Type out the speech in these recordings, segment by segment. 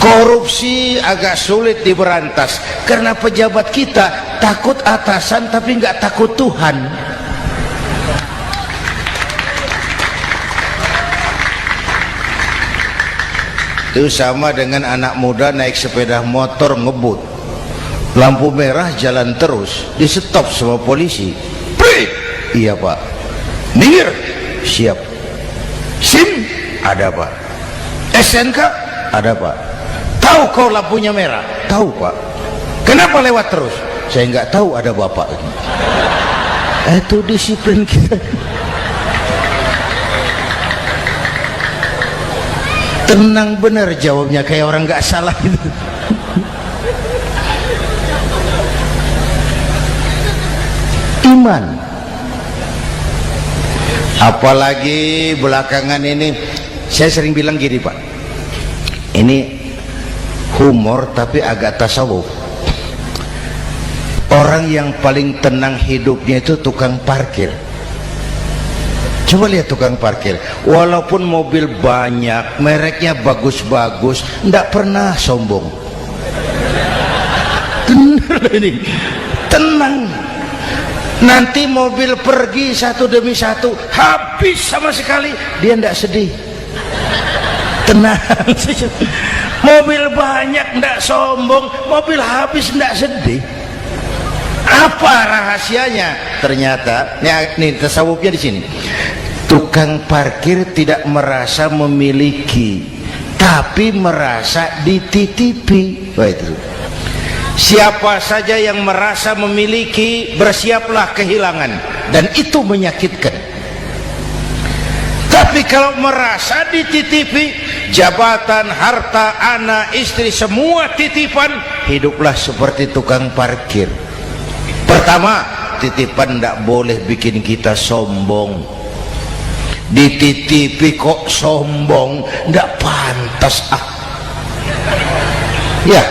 Korupsi agak sulit diberantas karena pejabat kita takut atasan tapi nggak takut Tuhan. Itu sama dengan anak muda naik sepeda motor ngebut, lampu merah jalan terus, di stop sama polisi. Prit! Iya pak. Minggir. Siap. SIM? Ada pak. SNK? Ada pak. Tahu kau lampunya merah? Tahu pak. Kenapa lewat terus? Saya nggak tahu, ada bapak. Itu disiplin kita. Tenang bener jawabnya, kayak orang nggak salah gitu. Iman. Apalagi belakangan ini saya sering bilang gini pak, ini humor tapi agak tasawuf. Orang yang paling tenang hidupnya itu tukang parkir. Coba lihat tukang parkir, walaupun mobil banyak, mereknya bagus-bagus, tidak pernah sombong. Benar ini, tenang. Nanti mobil pergi satu demi satu, habis sama sekali, dia tidak sedih. Tenang. Mobil banyak tidak sombong, mobil habis tidak sedih. Apa rahasianya? Ternyata, nih tasawufnya di sini. Tukang parkir tidak merasa memiliki, tapi merasa dititipi. Wah itu. Siapa saja yang merasa memiliki, bersiaplah kehilangan, dan itu menyakitkan. Tapi kalau merasa dititipi, jabatan, harta, anak, istri, semua titipan, hiduplah seperti tukang parkir. Pertama, titipan tidak boleh bikin kita sombong. Dititipi kok sombong, tidak pantas ya.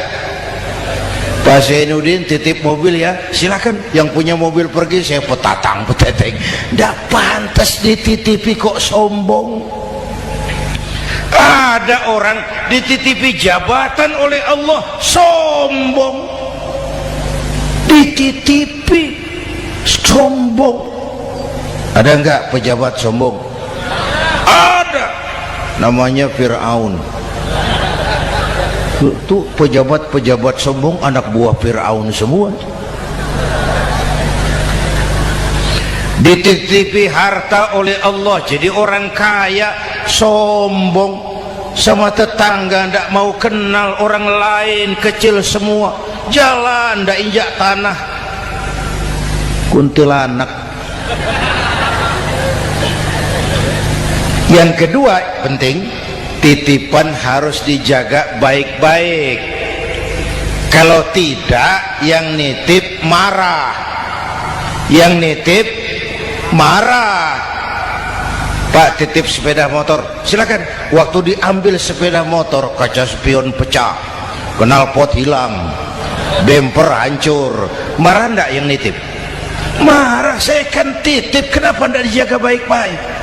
Pak Zainuddin titip mobil ya, silakan. Yang punya mobil pergi, saya peteteng. Tidak pantas dititipi kok sombong. Ada orang dititipi jabatan oleh Allah sombong, dititipi sombong. Ada enggak pejabat sombong? Ada, namanya Fir'aun. Itu pejabat-pejabat sombong anak buah Fir'aun semua. Dititipi harta oleh Allah, jadi orang kaya sombong, sama tetangga tidak mau kenal, orang lain kecil semua, jalan tidak injak tanah, kuntilanak. Yang kedua penting, titipan harus dijaga baik-baik. Kalau tidak, yang nitip marah, yang nitip marah. Pak titip sepeda motor, silakan. Waktu diambil sepeda motor, kaca spion pecah, knalpot hilang, bemper hancur, marah enggak yang nitip? Marah. Saya kan titip, kenapa enggak dijaga baik-baik?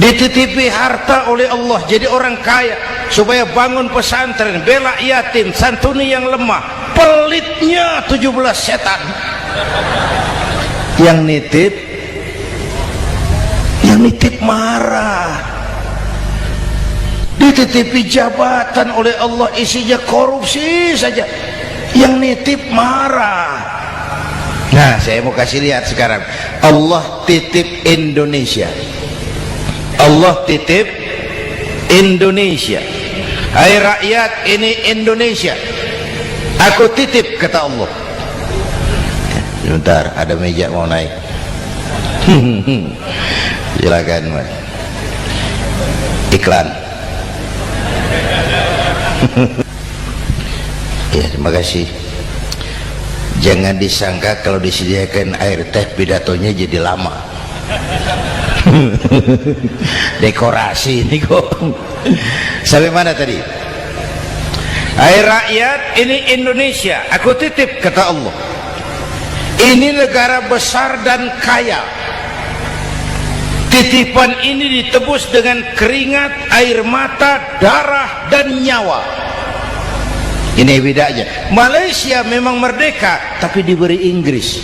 Dititipi harta oleh Allah, jadi orang kaya, supaya bangun pesantren, bela yatim, santuni yang lemah, pelitnya 17 setan. Yang nitip marah. Dititipi jabatan oleh Allah, isinya korupsi saja, yang nitip marah. Nah, saya mau kasih lihat sekarang, Allah titip Indonesia. Allah titip Indonesia. Hai rakyat, ini Indonesia, aku titip, kata Allah. Sebentar, ada meja mau naik. Silakan Mas. Iklan. Ya, terima kasih. Jangan disangka kalau disediakan air teh pidatonya jadi lama. Dekorasi ini kok. Sampai mana tadi? Hai rakyat, ini Indonesia, aku titip, kata Allah. Ini negara besar dan kaya. Titipan ini ditebus dengan keringat, air mata, darah, dan nyawa. Ini bedanya. Malaysia memang merdeka tapi diberi Inggris.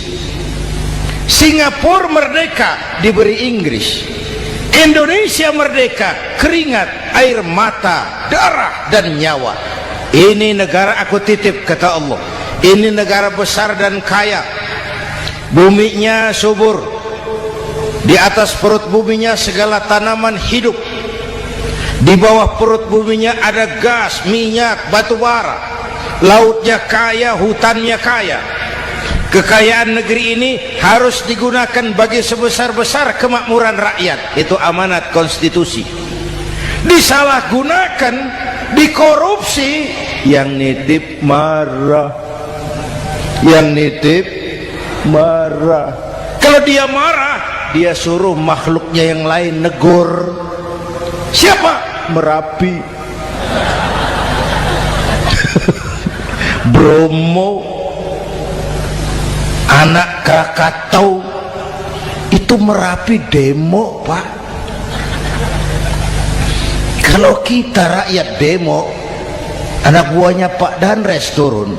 Singapura merdeka diberi Inggris. Indonesia merdeka, keringat, air mata, darah dan nyawa. Ini negara aku titip, kata Allah. Ini negara besar dan kaya. Buminya subur. Di atas perut buminya segala tanaman hidup. Di bawah perut buminya ada gas, minyak, batu bara. Lautnya kaya, hutannya kaya. Kekayaan negeri ini harus digunakan bagi sebesar-besar kemakmuran rakyat. Itu amanat konstitusi. Disalahgunakan, dikorupsi, yang nitip marah. Yang nitip marah. Kalau dia marah, dia suruh makhluknya yang lain negur. Siapa? Merapi. Bromo, anak Krakatau, itu Merapi demo, Pak. Kalau kita rakyat demo, anak buahnya Pak Danres turun.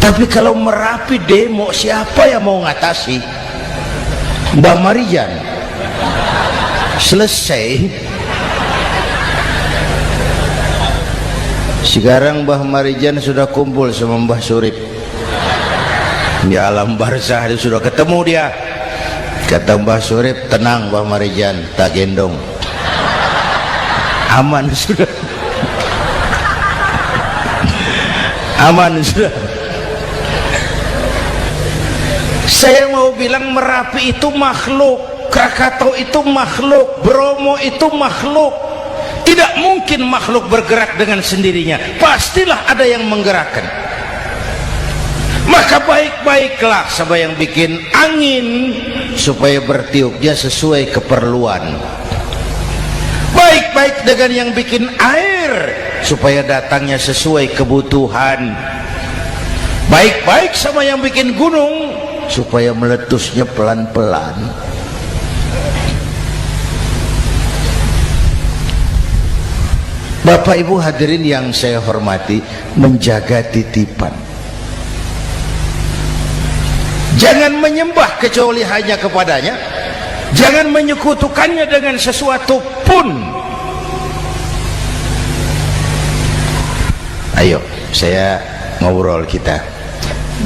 Tapi kalau Merapi demo, siapa yang mau ngatasi? Mbah Marijan. Selesai. Sekarang Mbah Marijan sudah kumpul sama Mbah Surip di alam barzah. Dia sudah ketemu dia. Kata Mbah Surip, tenang Mbah Marijan, tak gendong, aman sudah. Aman sudah. Saya mau bilang Merapi itu makhluk, Krakatau itu makhluk, Bromo itu makhluk. Tidak mungkin makhluk bergerak dengan sendirinya, pastilah ada yang menggerakkan. Maka baik-baiklah sama yang bikin angin supaya bertiupnya sesuai keperluan. Baik-baik dengan yang bikin air supaya datangnya sesuai kebutuhan. Baik-baik sama yang bikin gunung supaya meletusnya pelan-pelan. Bapak Ibu hadirin yang saya hormati, menjaga titipan. Jangan menyembah kecuali hanya kepadanya. Jangan menyekutukannya dengan sesuatu pun. Ayo, saya ngobrol kita.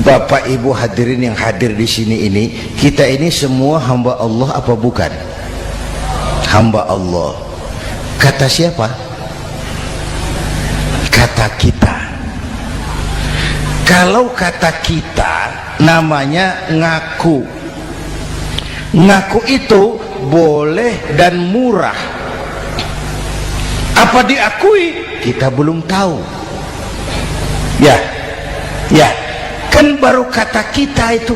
Bapak Ibu hadirin yang hadir di sini ini, kita ini semua hamba Allah apa bukan? Hamba Allah. Kata siapa? Kata kita. Kalau kata kita namanya ngaku. Ngaku itu boleh dan murah. Apa diakui? Kita belum tahu. Ya, kan baru kata kita itu.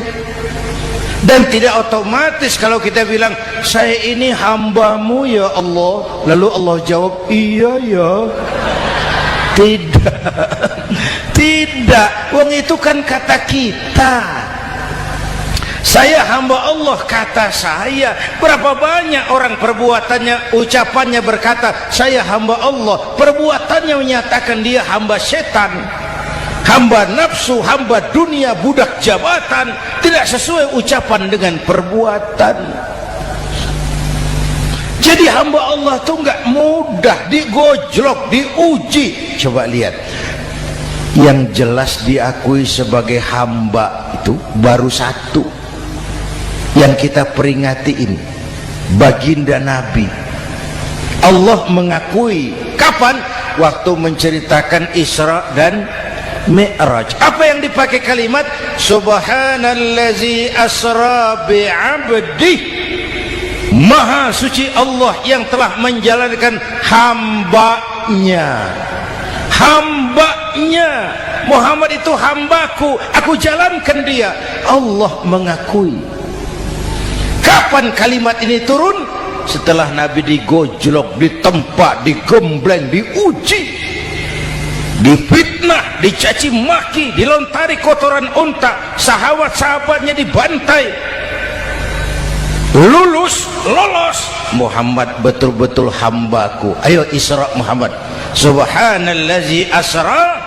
Dan tidak otomatis kalau kita bilang saya ini hambamu ya Allah, lalu Allah jawab iya ya. Tidak, wong itu kan kata kita. Saya hamba Allah, kata saya. Berapa banyak orang perbuatannya, ucapannya berkata saya hamba Allah, perbuatannya menyatakan dia hamba setan, hamba nafsu, hamba dunia, budak jabatan. Tidak sesuai ucapan dengan perbuatan. Jadi hamba Allah itu nggak mudah, digojlok, diuji. Coba lihat, yang jelas diakui sebagai hamba itu baru satu yang kita peringati ini, baginda Nabi. Allah mengakui kapan? Waktu menceritakan Isra dan Mi'raj. Apa yang dipakai kalimat? Subhanallazi asra bi'abdih. Maha suci Allah yang telah menjalankan hambanya. Hambanya Muhammad itu hambaku, aku jalankan dia. Allah mengakui. Kapan kalimat ini turun? Setelah Nabi digojlok, ditempa, digembleng, diuji, difitnah, dicaci maki, dilontari kotoran unta, sahabat-sahabatnya dibantai. Lolos, Muhammad betul-betul hambaku. Ayo Isra Muhammad. Subhanallazi asra